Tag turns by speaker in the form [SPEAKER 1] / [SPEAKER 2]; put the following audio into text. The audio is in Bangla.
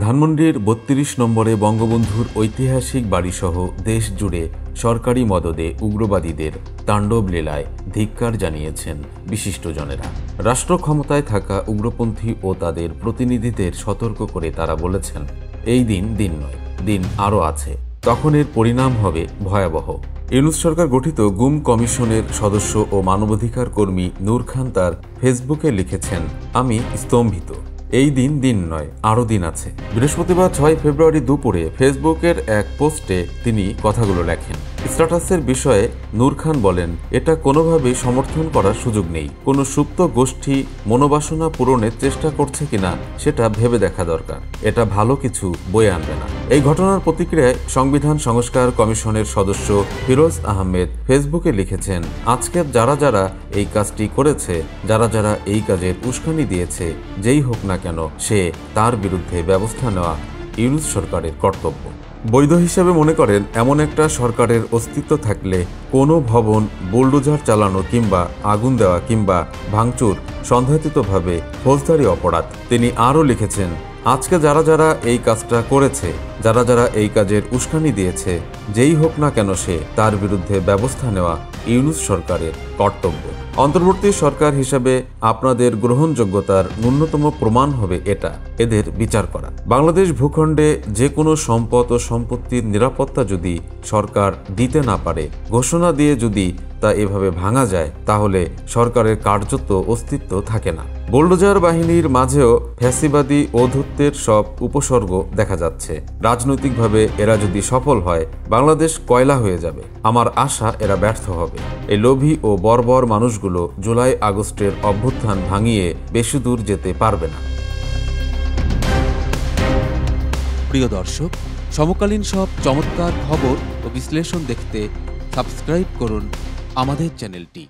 [SPEAKER 1] ধানমন্ডির ৩২ নম্বরে বঙ্গবন্ধুর ঐতিহাসিক বাড়িসহ দেশ জুড়ে সরকারি মদদে উগ্রবাদীদের তাণ্ডব লীলায় ধিক্কার জানিয়েছেন বিশিষ্টজনেরা। রাষ্ট্র ক্ষমতায় থাকা উগ্রপন্থী ও তাদের প্রতিনিধিদের সতর্ক করে তারা বলেছেন, এই দিন নয়, দিন আরও আছে, তখন এর পরিণাম হবে ভয়াবহ। ইউনূস সরকার গঠিত গুম কমিশনের সদস্য ও মানবাধিকার কর্মী নূর খান তার ফেসবুকে লিখেছেন, আমি স্তম্ভিত, এই দিন নয়, আরও দিন আছে। বৃহস্পতিবার ৬ ফেব্রুয়ারি দুপুরে ফেসবুকের এক পোস্টে তিনি কথাগুলো লেখেন। স্ট্যাটাসের বিষয়ে নূর খান বলেন, এটা কোনোভাবেই সমর্থন করার সুযোগ নেই। কোনো সুপ্ত গোষ্ঠী মনোবাসনা পূরণের চেষ্টা করছে কিনা সেটা ভেবে দেখা দরকার। এটা ভালো কিছু বয়ে আনবে না। এই ঘটনার প্রতিক্রিয়ায় সংবিধান সংস্কার কমিশনের সদস্য ফিরোজ আহমেদ ফেসবুকে লিখেছেন, আজকের যারা এই কাজটি করেছে, যারা এই কাজের উস্কানি দিয়েছে, যেই হোক না কেন, সে তার বিরুদ্ধে ব্যবস্থা নেওয়া ইউনূস সরকারের কর্তব্য। বৈধ হিসেবে মনে করেন, এমন একটা সরকারের অস্তিত্ব থাকলে কোনো ভবন বুলডোজার চালানো কিংবা আগুন দেওয়া কিংবা ভাঙচুর সন্দেহাতীতভাবে ফৌজদারি অপরাধ। তিনি আরও লিখেছেন, আজকে যারা এই কাজটা করেছে, যারা এই কাজের উস্কানি দিয়েছে, যেই হোক না কেন, সে তার বিরুদ্ধে ব্যবস্থা নেওয়া ইউনূস সরকারের কর্তব্য। অন্তর্বর্তী সরকার হিসাবে আপনাদের গ্রহণযোগ্যতার ন্যূনতম প্রমাণ হবে এটা, এদের বিচার করা। বাংলাদেশ ভূখণ্ডে যে কোনো সম্পদ ও সম্পত্তির নিরাপত্তা যদি সরকার দিতে না পারে, ঘোষণা দিয়ে যদি তা এভাবে ভাঙা যায়, তাহলে সরকারের কার্যত অস্তিত্ব থাকে না। বুলডোজার বাহিনীর মাঝেও ফ্যাসিবাদী ঔদ্ধত্যের সব উপসর্গ দেখা যাচ্ছে। রাজনৈতিকভাবে এরা যদি সফল হয়, বাংলাদেশ কয়লা হয়ে যাবে। আমার আশা এরা ব্যর্থ হবে। এই লোভী ও বর্বর মানুষগুলো জুলাই আগস্টের অভ্যুত্থান ভাঙিয়ে বেশি দূর যেতে পারবে না।
[SPEAKER 2] প্রিয় দর্শক, সমকালীন সব চমৎকার খবর ও বিশ্লেষণ দেখতে সাবস্ক্রাইব করুন আমাদের চ্যানেলটি।